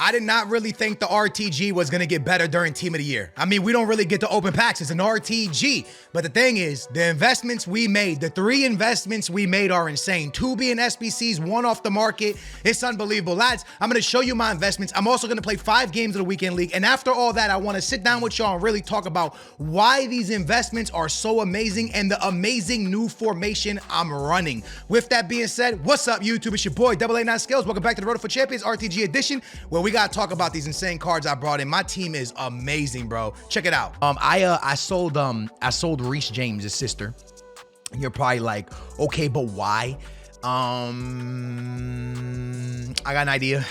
I did not really think the RTG was going to get better during Team of the Year. I mean, we don't really get to open packs. It's an RTG. But the thing is, the investments we made, the 3 investments we made are insane. 2 being SBCs, 1 off the market. It's unbelievable. Lads, I'm going to show you my investments. I'm also going to play 5 games of the Weekend League. And after all that, I want to sit down with y'all and really talk about why these investments are so amazing and the amazing new formation I'm running. With that being said, what's up, YouTube? It's your boy, 889 Skills. Welcome back to the Road for Champions RTG edition, where we got to talk about these insane cards I brought in. My team is amazing, bro. Check it out. I sold Reese James' sister. You're probably like, okay, but why? I got an idea.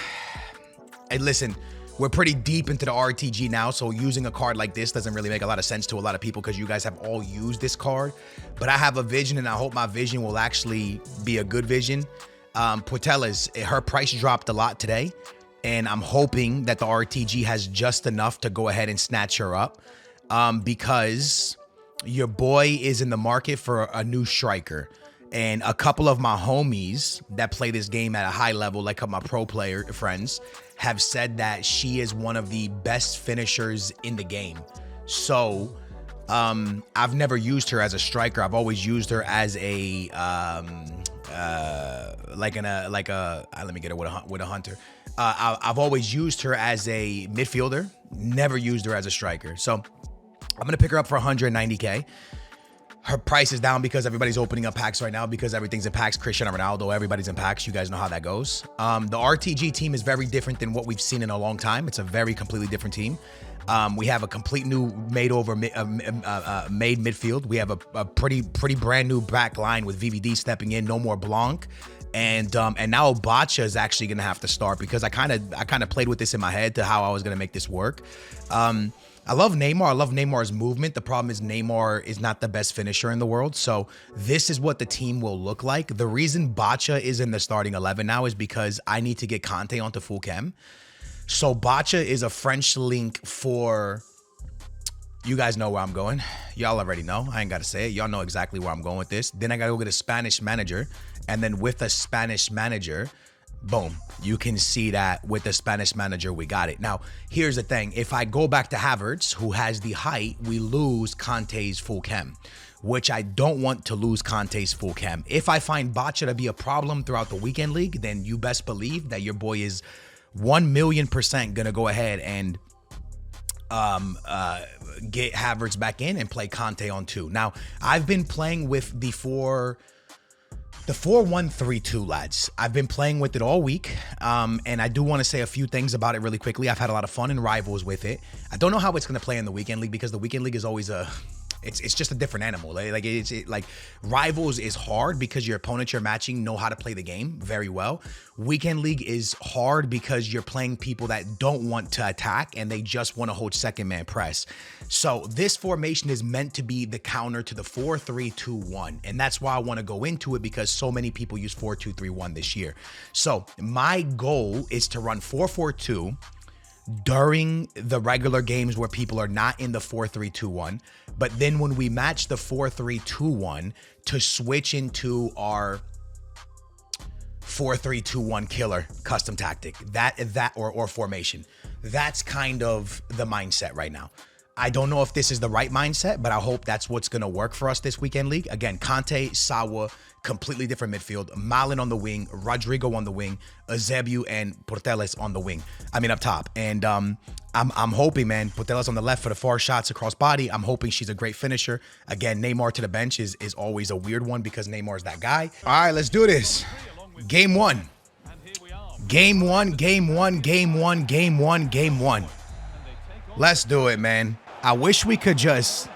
Hey, listen, we're pretty deep into the RTG now, so using a card like this doesn't really make a lot of sense to a lot of people because you guys have all used this card. But I have a vision, and I hope my vision will actually be a good vision. Portella's, her price dropped a lot today, and I'm hoping that the RTG has just enough to go ahead and snatch her up, because your boy is in the market for a new striker. And a couple of my homies that play this game at a high level, like my pro player friends, have said that she is one of the best finishers in the game. So I've never used her as a striker. I've always used her as a let me get her with a hunter. I've always used her as a midfielder, never used her as a striker. So I'm gonna pick her up for 190K. Her price is down because everybody's opening up packs right now because everything's in packs. Cristiano Ronaldo, everybody's in packs. You guys know how that goes. The RTG team is very different than what we've seen in a long time. It's a very completely different team. We have a complete new made midfield. We have a pretty brand new back line with VVD stepping in. No more Blanc. And now Bacha is actually gonna have to start because I kind of played with this in my head to how I was gonna make this work. I love Neymar. I love Neymar's movement. The problem is Neymar is not the best finisher in the world. So this is what the team will look like. The reason Bacha is in the starting 11 now is because I need to get Conte onto full chem. So Bacha is a French link for, you guys know where I'm going. Y'all already know. I ain't got to say it. Y'all know exactly where I'm going with this. Then I got to go get a Spanish manager. And then with a Spanish manager, boom, you can see that with the Spanish manager, we got it. Now, here's the thing. If I go back to Havertz, who has the height, we lose Conte's full chem, which I don't want to lose Conte's full chem. If I find Bacha to be a problem throughout the Weekend League, then you best believe that your boy is 1,000,000% going to go ahead and get Havertz back in and play Conte on 2. Now, I've been playing with the 4-1-3-2, lads. I've been playing with it all week, and I do want to say a few things about it really quickly. I've had a lot of fun in Rivals with it. I don't know how it's going to play in the Weekend League because the Weekend League is always it's just a different animal. Like Rivals is hard because your opponents you're matching know how to play the game very well. Weekend League is hard because you're playing people that don't want to attack and they just want to hold second man press. So this formation is meant to be the counter to the 4-3-2-1. And that's why I want to go into it because so many people use 4-2-3-1 this year. So my goal is to run 4-4-2 during the regular games where people are not in the 4-3-2-1. But then when we match the 4-3-2-1 to switch into our 4-3-2-1 killer custom tactic, or formation. That's kind of the mindset right now. I don't know if this is the right mindset, but I hope that's what's going to work for us this Weekend League. Again, Conte, Sawa, completely different midfield. Malin on the wing, Rodrigo on the wing, Eusebio and Portelas on the wing. I mean, up top. And I'm hoping, man, Portelas on the left for the far shots across body. I'm hoping she's a great finisher. Again, Neymar to the bench is always a weird one because Neymar's that guy. All right, let's do this. Game one. Game one. Let's do it, man. I wish we could just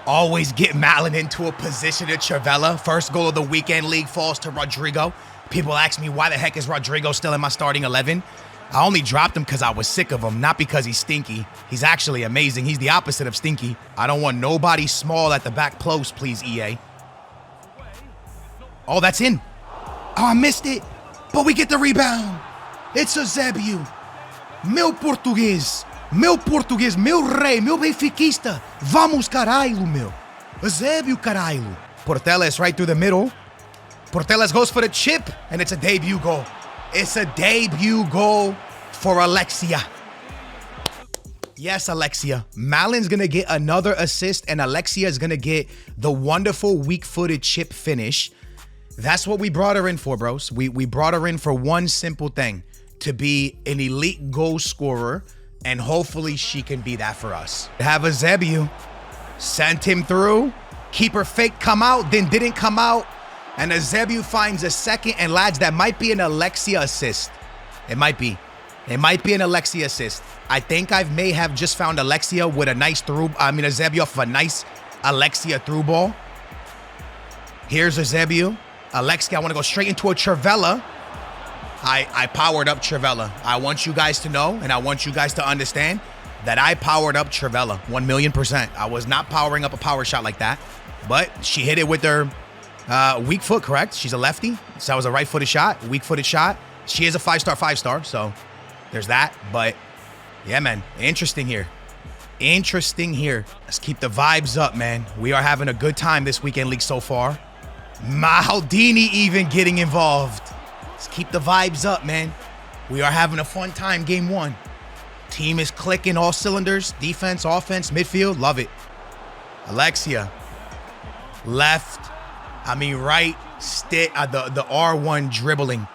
always get Malin into a position at Trivella. First goal of the Weekend League falls to Rodrigo. People ask me, why the heck is Rodrigo still in my starting 11? I only dropped him because I was sick of him, not because he's stinky. He's actually amazing. He's the opposite of stinky. I don't want nobody small at the back post, please, EA. Oh, that's in. Oh, I missed it. But we get the rebound. It's Eusebio. Meu português, meu rei, meu benfiquista. Vamos, caralho, meu. Eusebio, caralho. Portelas right through the middle. Portelas goes for the chip, and it's a debut goal. It's a debut goal for Alexia. Yes, Alexia. Malin's going to get another assist, and Alexia is going to get the wonderful weak-footed chip finish. That's what we brought her in for, bros. We brought her in for one simple thing, to be an elite goal scorer, and hopefully she can be that for us. Have a Zebu. Sent him through. Keeper fake come out, then didn't come out. And Zebu finds a second, and lads, that might be an Alexia assist. It might be. It might be an Alexia assist. I think I may have just found Alexia with a nice through, a Zebu off of a nice Alexia through ball. Here's a Zebu. Alexia, I want to go straight into a Trivella. I powered up Trivella. I want you guys to know, and I want you guys to understand that I powered up Trivella 1,000,000%. I was not powering up a power shot like that, but she hit it with her weak foot, correct? She's a lefty, so that was a right-footed shot, weak-footed shot. She is a 5-star, so there's that. But yeah, man, interesting here. Interesting here. Let's keep the vibes up, man. We are having a good time this weekend league so far. Maldini even getting involved. Let's keep the vibes up, man. We are having a fun time, game one. Team is clicking all cylinders. Defense, offense, midfield, love it. Alexia. Left, right, stick, the R1 dribbling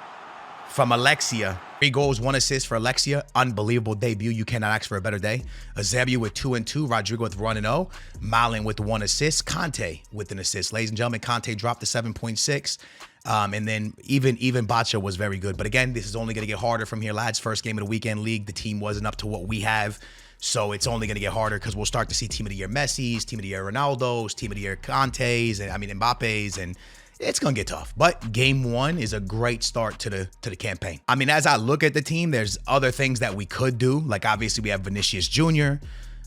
from Alexia. 3 goals, 1 assist for Alexia. Unbelievable debut. You cannot ask for a better day. Eusebio with 2 and 2. Rodrigo with 1 and 0. Malin with 1 assist. Conte with an assist. Ladies and gentlemen, Conte dropped to 7.6. And then even Bacha was very good. But again, this is only going to get harder from here, lads. First game of the weekend league. The team wasn't up to what we have. So it's only going to get harder because we'll start to see Team of the Year Messi's, Team of the Year Ronaldo's, Team of the Year Conte's, and Mbappe's, and it's going to get tough. But game one is a great start to the campaign. As I look at the team, there's other things that we could do. Like, obviously, we have Vinicius Jr.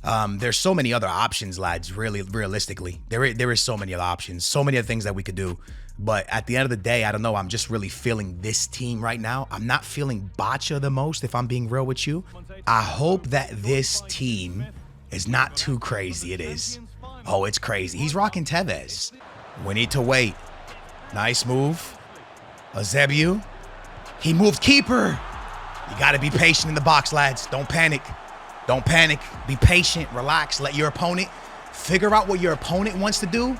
There's so many other options, lads, really, realistically. There is so many other options, so many other things that we could do. But at the end of the day, I don't know. I'm just really feeling this team right now. I'm not feeling Bacha the most, if I'm being real with you. I hope that this team is not too crazy. It is. Oh, it's crazy. He's rocking Tevez. We need to wait. Nice move. Eusebio. He moved keeper. You got to be patient in the box, lads. Don't panic. Don't panic. Be patient. Relax. Let your opponent figure out what your opponent wants to do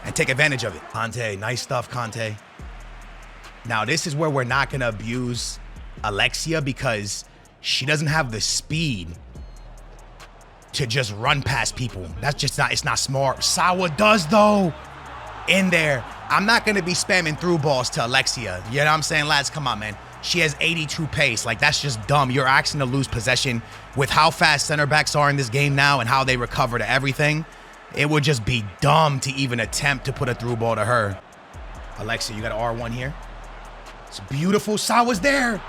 and take advantage of it. Conte, nice stuff, Conte. Now, this is where we're not going to abuse Alexia because she doesn't have the speed to just run past people. That's just not, it's not smart. Sawa does, though. In there. I'm not going to be spamming through balls to Alexia. You know what I'm saying, lads? Come on, man. She has 82 pace. Like, that's just dumb. You're asking to lose possession with how fast center backs are in this game now and how they recover to everything. It would just be dumb to even attempt to put a through ball to her. Alexia, you got an R1 here. It's beautiful. Sawa's there.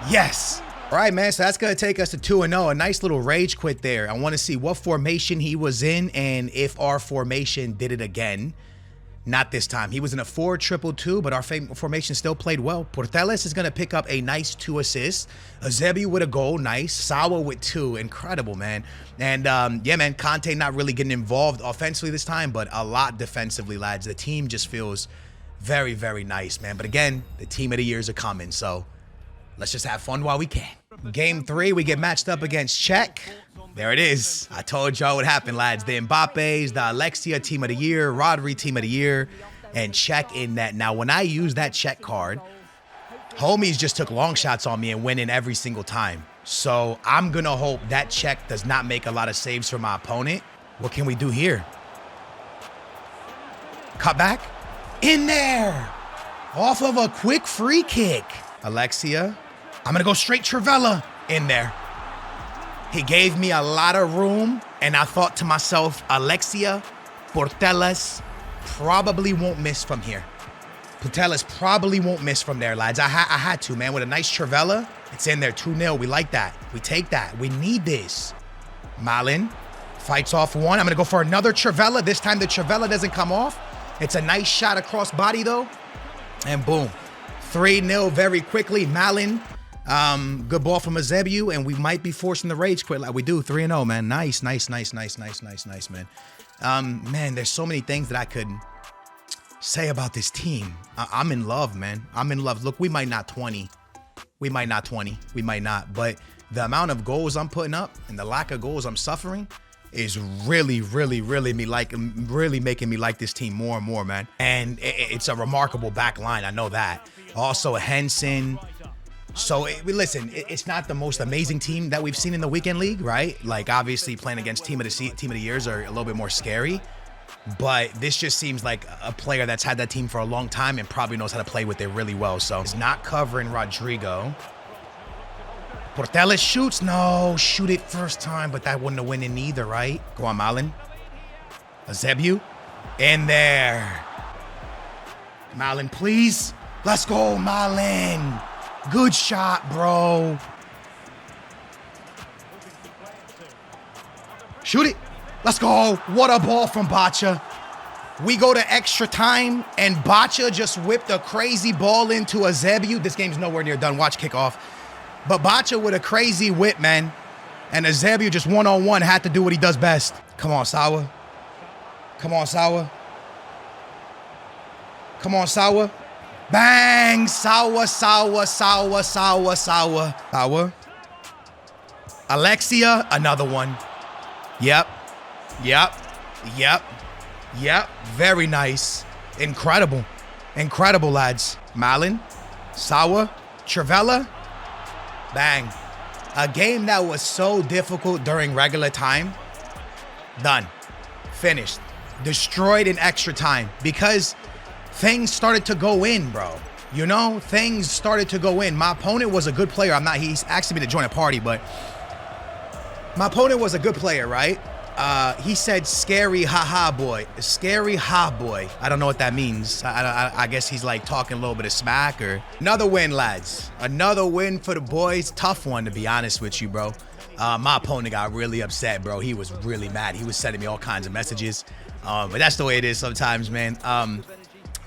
Yes. All right, man. So that's going to take us to 2-0. A nice little rage quit there. I want to see what formation he was in and if our formation did it again. Not this time. He was in a 4-2-2, but our formation still played well. Porteles is going to pick up a nice 2 assists. Eusebio with a goal. Nice. Sawa with 2. Incredible, man. And, yeah, man, Conte not really getting involved offensively this time, but a lot defensively, lads. The team just feels very, very nice, man. But, again, the team of the years are coming, so let's just have fun while we can. Game 3, we get matched up against Czech. There it is. I told y'all what happened, lads. The Mbappe's, the Alexia Team of the Year, Rodri Team of the Year, and Czech in that. Now, when I use that Czech card, homies just took long shots on me and went in every single time. So I'm going to hope that Czech does not make a lot of saves for my opponent. What can we do here? Cut back. In there. Off of a quick free kick. Alexia. I'm going to go straight Trivella. In there. He gave me a lot of room, and I thought to myself, Alexia, Porteles probably won't miss from here. Porteles probably won't miss from there, lads. I had to, man. With a nice Trivella, it's in there, 2-0. We like that. We take that. We need this. Malin fights off one. I'm going to go for another Trivella. This time the Trivella doesn't come off. It's a nice shot across body, though. And boom. 3-0 very quickly. Malin. Good ball from Eusebio, and we might be forcing the rage quit like we do. 3-0, man. Nice, man. Man, there's so many things that I could say about this team. I'm in love, man. I'm in love. Look, we might not 20. We might not 20. We might not. But the amount of goals I'm putting up and the lack of goals I'm suffering is really making me like this team more and more, man. And it's a remarkable back line. I know that. Also, Henson. So, listen, it's not the most amazing team that we've seen in the weekend league, right? Like, obviously, playing against team of the years are a little bit more scary. But this just seems like a player that's had that team for a long time and probably knows how to play with it really well. So, he's not covering Rodrigo. Porteles shoots. No, shoot it first time, but that wouldn't have went in either, right? Go on, Malin. Eusebio. In there. Malin, please. Let's go, Malin. Good shot, bro. Shoot it. Let's go. What a ball from Bacha. We go to extra time, and Bacha just whipped a crazy ball into Eusebio. This game's nowhere near done. Watch kickoff. But Bacha with a crazy whip, man. And Eusebio just one-on-one had to do what he does best. Come on, Sawa. Come on, Sawa. Come on, Sawa. Bang! Sawa. Alexia, another one. Yep. Very nice. Incredible, lads. Malin, Sawa, Trivella. Bang. A game that was so difficult during regular time. Done. Finished. Destroyed in extra time because things started to go in, bro. You know, things started to go in. My opponent was a good player. He's asking me to join a party, but my opponent was a good player, right? He said, scary haha boy. Scary ha boy. I don't know what that means. I guess he's like talking a little bit of smack or... Another win, lads. Another win for the boys. Tough one, to be honest with you, bro. My opponent got really upset, bro. He was really mad. He was sending me all kinds of messages. But that's the way it is sometimes, man.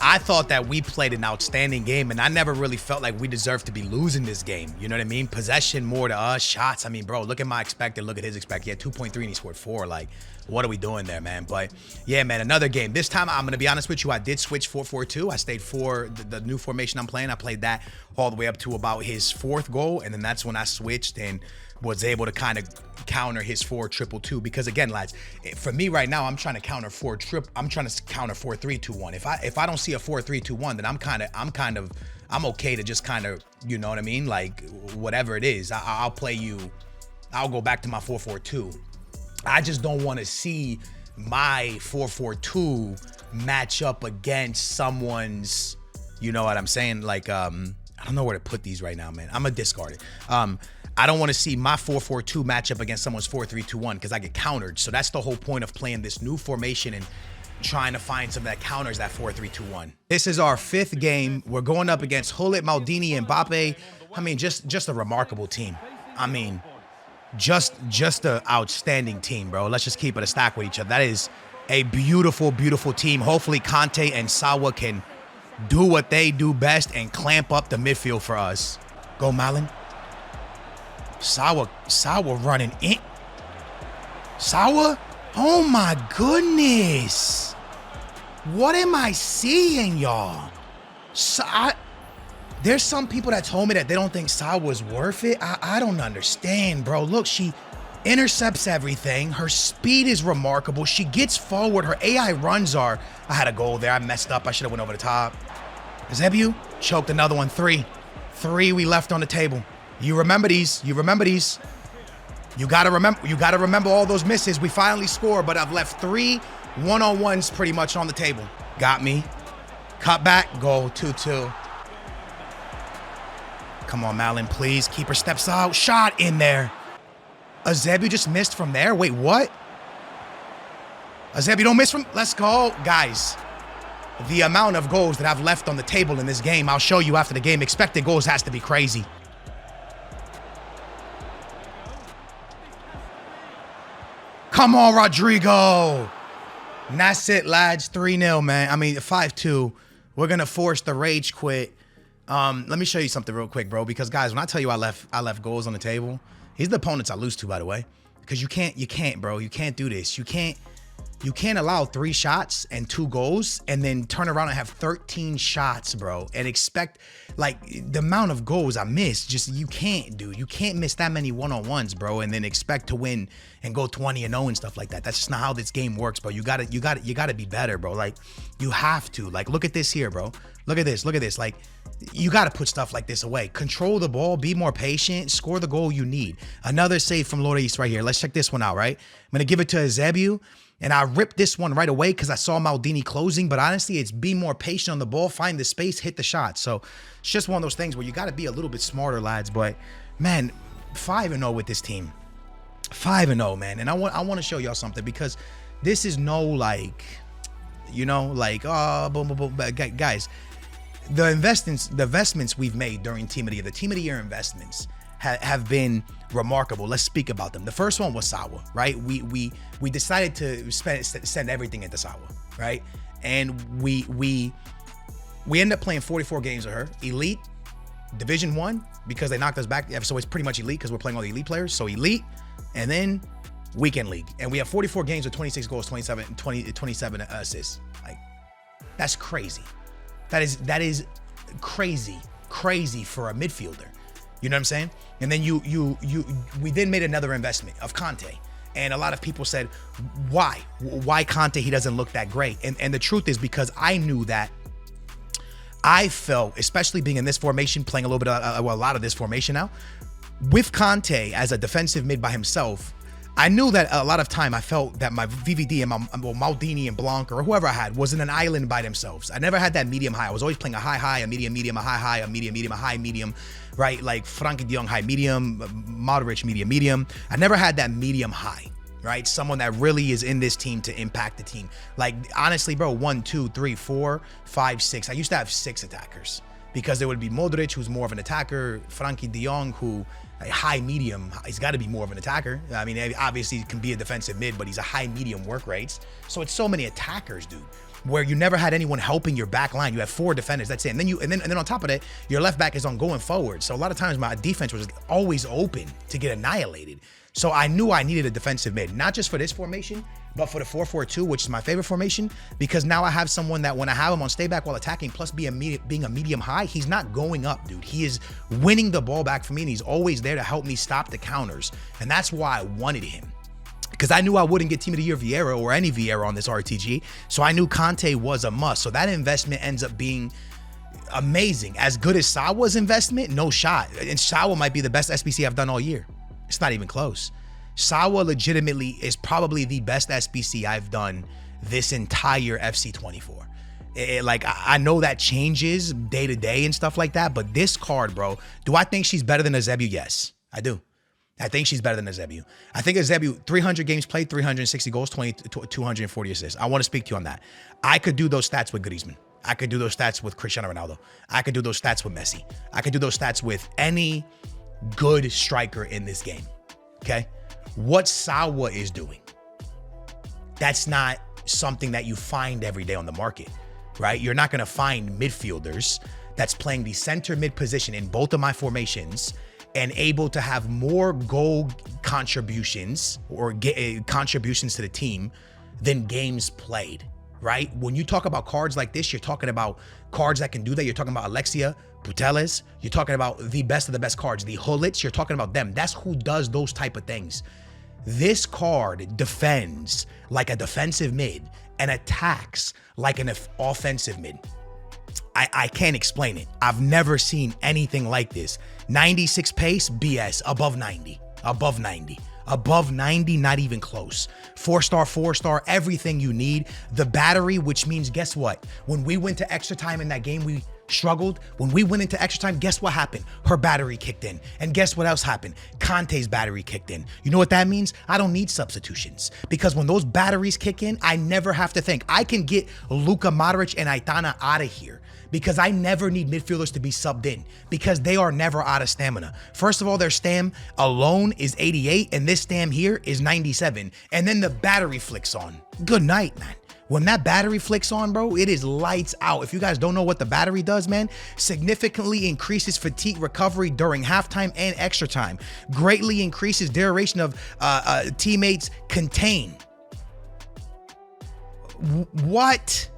I thought that we played an outstanding game, and I never really felt like we deserved to be losing this game. You know what I mean? Possession more to us, shots. I mean, bro, look at my expected, look at his expected. He had 2.3 and he scored 4. Like, what are we doing there, man? But yeah, man, another game. This time, I'm going to be honest with you, I did switch 4-4-2. I stayed for the new formation I'm playing. I played that all the way up to about his 4th goal, and then that's when I switched and was able to kind of counter his 4-2-2-2. Because again, lads, for me right now, I'm trying to counter 4-3-2-1. If I don't see a 4-3-2-1, then I'm okay to just kind of, you know what I mean? Like whatever it is, I'll play you. I'll go back to my 4-4-2. I just don't want to see my 4-4-2 match up against someone's, you know what I'm saying? Like, I don't know where to put these right now, man. I'm gonna discard it. I don't want to see my 4-4-2 match up against someone's 4-3-2-1 because I get countered. So that's the whole point of playing this new formation and trying to find something that counters that 4-3-2-1. This is our 5th game. We're going up against Hullet, Maldini, and Mbappe. I mean, just a remarkable team. I mean, just an outstanding team, bro. Let's just keep it a stack with each other. That is a beautiful, beautiful team. Hopefully Conte and Sawa can do what they do best and clamp up the midfield for us. Go, Malin. Sawa running in. Sawa? Oh my goodness. What am I seeing, y'all? There's some people that told me that they don't think Sawa was worth it. I don't understand, bro. Look, she intercepts everything. Her speed is remarkable. She gets forward. Her AI runs are... I had a goal there. I messed up. I should have went over the top. Eusebio choked another one. 3 we left on the table. You remember these. You gotta remember all those misses. We finally scored, but I've left 3 one-on-ones pretty much on the table. Got me. Cut back. Goal. 2-2. Come on, Malin, please. Keeper steps out. Shot in there. Eusebio just missed from there. Wait, what? Eusebio don't miss from... Let's go. Guys, the amount of goals that I've left on the table in this game, I'll show you after the game. Expected goals has to be crazy. Come on, Rodrigo. And that's it, lads. 3-0, man. I mean, 5-2. We're going to force the rage quit. Let me show you something real quick, bro. Because, guys, when I tell you I left goals on the table, these are the opponents I lose to, by the way. Because you can't, bro. You can't do this. You can't You can't allow 3 shots and 2 goals and then turn around and have 13 shots, bro, and expect like the amount of goals I missed. Just you can't, dude. You can't miss that many one-on-ones, bro, and then expect to win and go 20-0 and stuff like that. That's just not how this game works, bro. You gotta be better, bro. Like you have to. Like look at this here, bro. Look at this. Look at this. Like you got to put stuff like this away. Control the ball. Be more patient. Score the goal you need. Another save from Loris right here. Let's check this one out, right? I'm going to give it to Eusebio. And I ripped this one right away because I saw Maldini closing. But honestly, it's be more patient on the ball, find the space, hit the shot. So it's just one of those things where you got to be a little bit smarter, lads. But man, 5-0 with this team. 5-0, man. And I want to show y'all something because this is no like, you know, like, oh, boom, boom, boom. Guys, the investments we've made during Team of the Year, the Team of the Year investments have been remarkable. Let's speak about them. The first one was Sawa, right? We decided to send everything into Sawa, right? And we ended up playing 44 games with her. Elite, Division 1, because they knocked us back. So it's pretty much elite because we're playing all the elite players. So elite, and then weekend league. And we have 44 games with 26 goals, 27 assists. Like, that's crazy. That is crazy for a midfielder. You know what I'm saying? And then we then made another investment of Conte. And a lot of people said, why Conte? He doesn't look that great. And the truth is because I knew that I felt, especially being in this formation, playing a little bit of, a lot of this formation now, with Conte as a defensive mid by himself, I knew that a lot of time I felt that my VVD and Maldini and Blanc or whoever I had was in an island by themselves. I never had that medium high. I was always playing a high, a medium, a high, a medium, a high, medium, right? Like Frankie de Jong high, medium, Modric medium. I never had that medium high, right? Someone that really is in this team to impact the team. Like honestly, bro, 1, 2, 3, 4, 5, 6. I used to have 6 attackers because there would be Modric, who's more of an attacker, Frankie de Jong, who high medium, he's got to be more of an attacker. I mean, obviously he can be a defensive mid, but he's a high medium work rates. So it's so many attackers, dude, where you never had anyone helping your back line. You have 4 defenders, that's it. And then on top of that, your left back is on going forward. So a lot of times my defense was always open to get annihilated. So I knew I needed a defensive mid, not just for this formation, but for the 4-4-2, which is my favorite formation, because now I have someone that when I have him on stay back while attacking, plus being a medium high, he's not going up, dude. He is winning the ball back for me, and he's always there to help me stop the counters. And that's why I wanted him, because I knew I wouldn't get Team of the Year Vieira or any Vieira on this RTG. So I knew Conte was a must. So that investment ends up being amazing. As good as Sawa's investment, no shot. And Sawa might be the best SBC I've done all year. It's not even close. Sawa legitimately is probably the best SBC I've done this entire FC24. Like, I know that changes day to day and stuff like that, but this card, bro, do I think she's better than Eusebio? Yes, I do. I think she's better than Eusebio. I think Eusebio, 300 games played, 360 goals, 240 assists. I want to speak to you on that. I could do those stats with Griezmann. I could do those stats with Cristiano Ronaldo. I could do those stats with Messi. I could do those stats with any good striker in this game, okay? What Sawa is doing, that's not something that you find every day on the market, right? You're not going to find midfielders that's playing the center mid position in both of my formations and able to have more goal contributions or contributions to the team than games played, right? When you talk about cards like this, you're talking about cards that can do that. You're talking about Alexia Putellas. You're talking about the best of the best cards, the Hullits. You're talking about them. That's who does those type of things. This card defends like a defensive mid and attacks like an offensive mid. I can't explain it. I've never seen anything like this. 96 pace, BS, above 90, above 90. Above 90, not even close. 4-star, everything you need. The battery, which means, guess what? When we went to extra time in that game, we struggled. When we went into extra time, guess what happened? Her battery kicked in. And guess what else happened? Conte's battery kicked in. You know what that means? I don't need substitutions, because when those batteries kick in, I never have to think. I can get Luka Modric and Aitana out of here, because I never need midfielders to be subbed in, because they are never out of stamina. First of all, their stam alone is 88, and this stam here is 97. And then the battery flicks on. Good night, man. When that battery flicks on, bro, it is lights out. If you guys don't know what the battery does, man, significantly increases fatigue recovery during halftime and extra time. Greatly increases duration of teammates contain. What?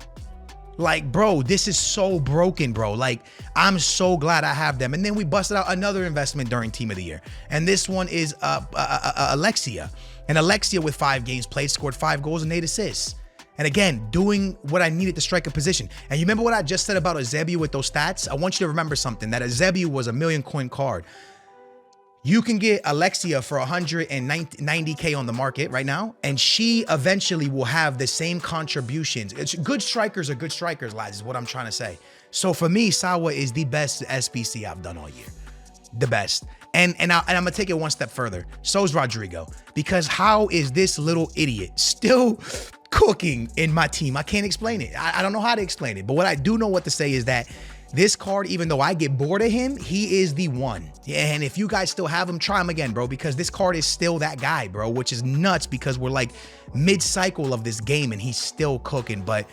Like, bro, this is so broken, bro. Like, I'm so glad I have them. And then we busted out another investment during Team of the Year. And this one is Alexia. And Alexia, with 5 games played, scored 5 goals and 8 assists. And again, doing what I needed to strike a position. And you remember what I just said about Eusebio with those stats? I want you to remember something, that Eusebio was a 1,000,000 coin card. You can get Alexia for 190K on the market right now, and she eventually will have the same contributions. Good strikers are good strikers, lads, is what I'm trying to say. So for me, Sawa is the best SBC I've done all year. The best. And I'm going to take it one step further. So is Rodrigo. Because how is this little idiot still cooking in my team? I can't explain it. I don't know how to explain it. But what I do know what to say is that this card, even though I get bored of him, he is the one. And if you guys still have him, try him again, bro, because this card is still that guy, bro, which is nuts because we're like mid-cycle of this game and he's still cooking. But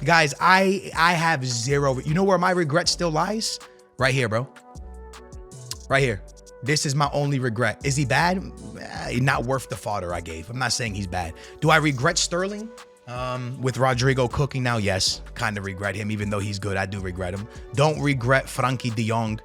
guys, I have zero. You know where my regret still lies? Right here, bro. Right here. This is my only regret. Is he bad? Not worth the fodder I gave. I'm not saying he's bad. Do I regret Sterling? With Rodrigo cooking now, yes, kind of regret him, even though he's good. I do regret him. Don't regret Frankie de Jong.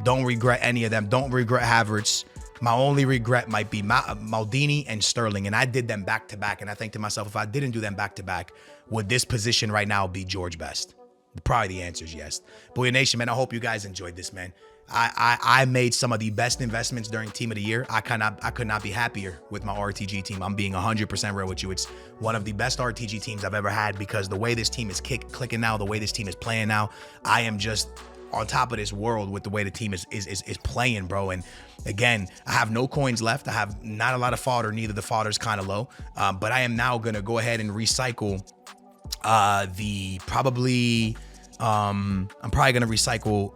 Don't regret any of them. Don't regret Havertz. My only regret might be Maldini and Sterling, and I did them back to back. And I think to myself, if I didn't do them back to back, would this position right now be George best? Probably the answer is yes. Booyah Nation, man, I hope you guys enjoyed this, man. I made some of the best investments during Team of the Year. I could not be happier with my RTG team. I'm being 100% real with you. It's one of the best RTG teams I've ever had because the way this team is clicking now, the way this team is playing now, I am just on top of this world with the way the team is playing, bro. And again, I have no coins left. I have not a lot of fodder. Neither the fodder's kind of low. But I am now gonna go ahead and recycle I'm probably going to recycle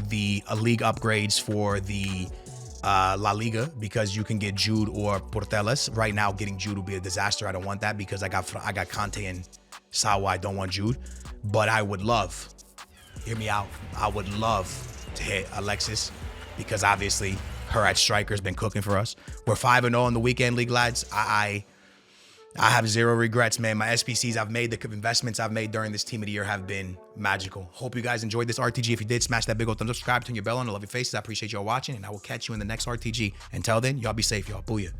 the league upgrades for the La Liga because you can get Jude or Porteles. Right now, getting Jude will be a disaster. I don't want that because I got Kante and Sawa. I don't want Jude. But I would love, hear me out, I would love to hit Alexis because obviously her at striker has been cooking for us. We're 5-0 in the weekend league, lads. I have zero regrets, man. My SPCs I've made, the investments I've made during this Team of the Year have been magical. Hope you guys enjoyed this RTG. If you did, smash that big old thumbs up, subscribe, turn your bell on. I love your faces. I appreciate y'all watching, and I will catch you in the next RTG. Until then, y'all be safe, y'all. Booyah.